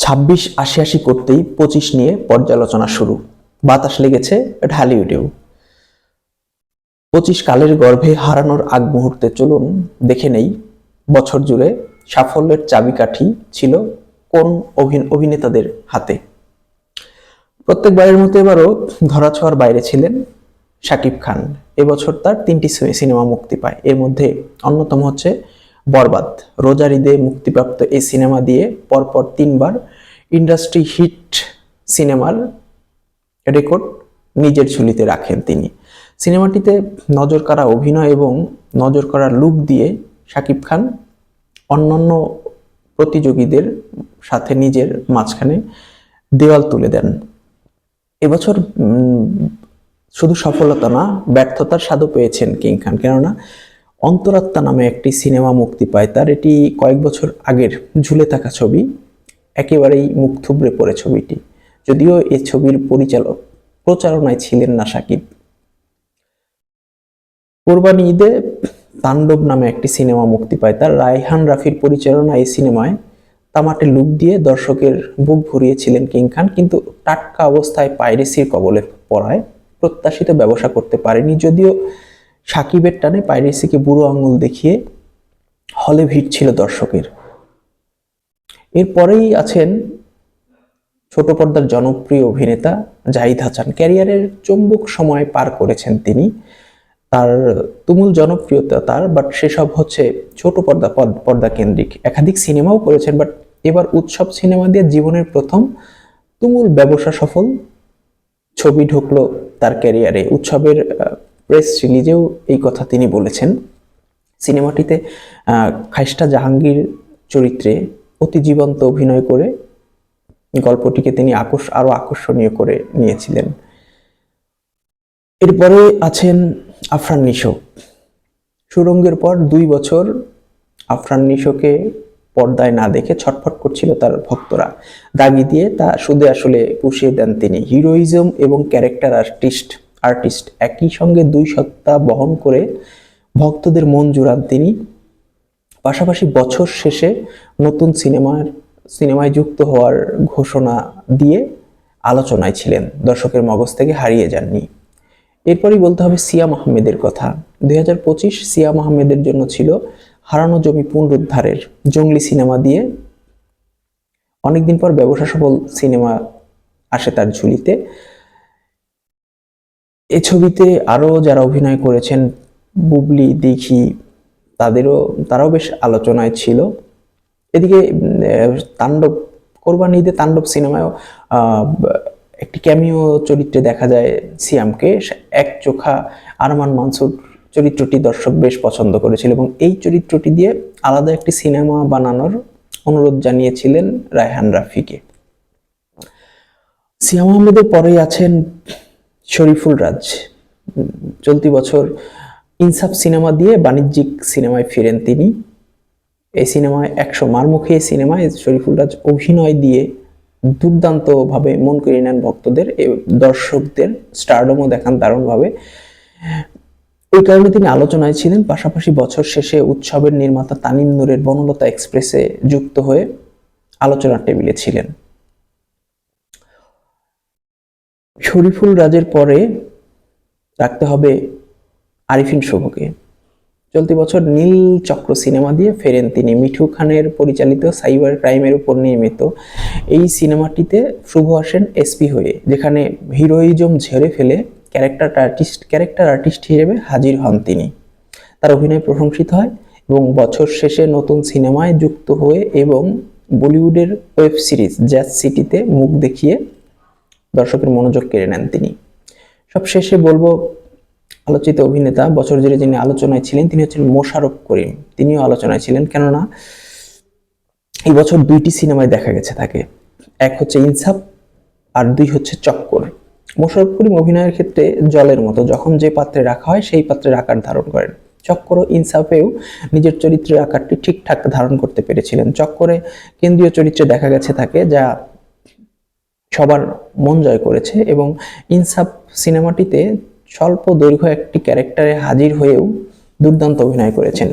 26 ৮০ করতেই 25 নিয়ে পর্যালোচনা শুরু। বাতাস লেগেছে ঢালিউডেও। 25 কালের গর্ভে হারানোর আগ মুহূর্তে চলুন দেখে নেই বছর জুড়ে সাফল্যের চাবিকাঠি ছিল কোন অভিনেতাদের হাতে। প্রত্যেকবারের মতো এবারও ধরাছোঁয়ার বাইরে ছিলেন শাকিব খান। এবছর তার 3টি সিনেমা মুক্তি পায়। এর মধ্যে অন্যতম হচ্ছে বরবাদ। রোজার ঈদে মুক্তিপ্রাপ্ত এই সিনেমা দিয়ে পরপর 3বার ইন্ডাস্ট্রি হিট সিনেমার রেকর্ড নিজের ঝুলিতে রাখেন তিনি। সিনেমাটিতে নজরকাড়া অভিনয় এবং নজরকাড়া লুক দিয়ে শাকিব খান অন্যান্য প্রতিযোগীদের সাথে নিজের মাঝখানে দেওয়াল তুলে দেন। এবছর শুধু সফলতা না, ব্যর্থতার স্বাদও পেয়েছেন কিং খান। কেননা অন্তরাত্মা নামে একটি সিনেমা মুক্তি পায় তার। এটি কয়েক বছর আগের ঝুলে থাকা ছবি, একেবারেই মুখ থুবড়ে পড়ে ছবিটি। যদিও এই ছবির প্রচারণায় ছিলেন না শাকিব। কোরবানি ঈদে তাণ্ডব নামে একটি সিনেমা মুক্তি পায় তার। রায়হান রাফির পরিচালনা এই সিনেমায় তামাটে লুক দিয়ে দর্শকের বুক ভরিয়েছিলেন কিং খান, কিন্তু টাটকা অবস্থায় পাইরেসির কবলে পড়ায় প্রত্যাশিত ব্যবসা করতে পারেনি। যদিও শাকিবের টানে পাইরেসিকে বুড়ো আঙুল দেখিয়ে হলে ভিড় ছিল দর্শকের। এরপরেই আছেন ছোট পর্দার জনপ্রিয় অভিনেতা জাহিদ হাসান। ক্যারিয়ারের চুম্বক সময় পার করেছেন তিনি। তার তুমুল জনপ্রিয়তা তার, বাট সেসব হচ্ছে ছোট পর্দা কেন্দ্রিক। একাধিক সিনেমাও করেছেন, বাট এবার উৎসব সিনেমা দিয়ে জীবনের প্রথম তুমুল ব্যবসা সফল ছবি ঢুকলো তার ক্যারিয়ারে। উৎসবের প্রেস রিলিজেও এই কথা তিনি বলেছেন। সিনেমাটিতে খাইস্টা জাহাঙ্গীর চরিত্রে অতি জীবন্ত অভিনয় করে গল্পটিকে তিনি আরো আকর্ষণীয় করে নিয়েছিলেন। এরপরে আছেন আফরান নিশো। সুরঙ্গের পর 2 বছর আফরান নিশোকে পর্দায় না দেখে ছটফট করছিল তার ভক্তরা। দাগি দিয়ে তা সুদে আসলে পুষিয়ে দেন তিনি। হিরোইজম এবং ক্যারেক্টার আর্টিস্ট একই সঙ্গে 2 সত্তা বহন করে ভক্তদের মন জুড়ান তিনি। পাশাপাশি বছর শেষে নতুন সিনেমায় যুক্ত হওয়ার ঘোষণা দিয়ে আলোচনায় ছিলেন, দর্শকের মগজ থেকে হারিয়ে যাননি। এরপরই বলতে হবে সিয়াম আহমেদের কথা। 2025 সিয়াম আহমেদের জন্য ছিল হারানো জমি পুনরুদ্ধারের। জঙ্গলি সিনেমা দিয়ে অনেকদিন পর ব্যবসা সফল সিনেমা আসে তার ঝুলিতে। এই ছবিতে আরো যারা অভিনয় করেছেন, বুবলি, দিঘি, তারাও বেশ আলোচনায় ছিল। এদিকে কোরবানি ঈদে তাণ্ডব সিনেমায়ও একটি ক্যামিও চরিত্রে দেখা যায় সিয়ামকে। এক চোখা আরমান মানসুর চরিত্রটি দর্শক বেশ পছন্দ করেছিল এবং এই চরিত্রটি দিয়ে আলাদা একটি সিনেমা বানানোর অনুরোধ জানিয়েছিলেন রায়হান রাফিকে। সিয়াম আহমেদের পরেই আছেন শরীফুল রাজ। চলতি বছর ইনসাফ সিনেমা দিয়ে বাণিজ্যিক সিনেমায় ফিরেন তিনি। এই সিনেমায় 100 মারমুখী সিনেমায় শরীফুল রাজ অভিনয় দিয়ে দুর্দান্তভাবে মন কেড়ে নেন ভক্তদের, দর্শকদের স্টারডমও দেখান দারুণভাবে। ওই কারণে তিনি আলোচনায় ছিলেন। পাশাপাশি বছর শেষে উৎসবের নির্মাতা তানিম নূরের বনলতা এক্সপ্রেসে যুক্ত হয়ে আলোচনার টেবিলে ছিলেন। শরীফুল রাজের পরে রাখতে হবে আরিফিন শুভকে। চলতি বছর নীল চক্র সিনেমা দিয়ে ফেরেন তিনি। মিঠু খানের পরিচালিত সাইবার ক্রাইমের উপর নির্মিত এই সিনেমাটিতে শুভ আসেন এসপি হয়ে, যেখানে হিরোইজম ঝেড়ে ফেলে ক্যারেক্টার আর্টিস্ট হিসেবে হাজির হন তিনি। তার অভিনয় প্রশংসিত হয় এবং বছর শেষে নতুন সিনেমায় যুক্ত হয়ে এবং বলিউডের ওয়েব সিরিজ জ্যাজ সিটিতে মুখ দেখিয়ে দর্শকের মনোযোগ কেড়ে নেন তিনি। সব শেষে বলবো, আলোচিত অভিনেতা বছর জুড়ে যিনি আলোচনায় ছিলেন তিনি হচ্ছেন মোশাররফ করিম। তিনিও আলোচনায় ছিলেন, কেননা এই বছর 2টি সিনেমায় দেখা গেছে তাকে। এক হচ্ছে ইনসাফ আর 2 হচ্ছে চক্কর। মোশাররফ করিম অভিনয়ের ক্ষেত্রে জলের মতো, যখন যে পাত্রে রাখা হয় সেই পাত্রের আকার ধারণ করেন। চক্কর ও ইনসাফেও নিজের চরিত্রের আকারটি ঠিকঠাক ধারণ করতে পেরেছিলেন। চক্করে কেন্দ্রীয় চরিত্রে দেখা গেছে তাকে, যা সবার মন জয় করেছে, এবং ইনসাফ সিনেমাটিতে স্বল্প দৈর্ঘ্য একটি ক্যারেক্টারে হাজির হয়েও দুর্দান্ত অভিনয় করেছেন।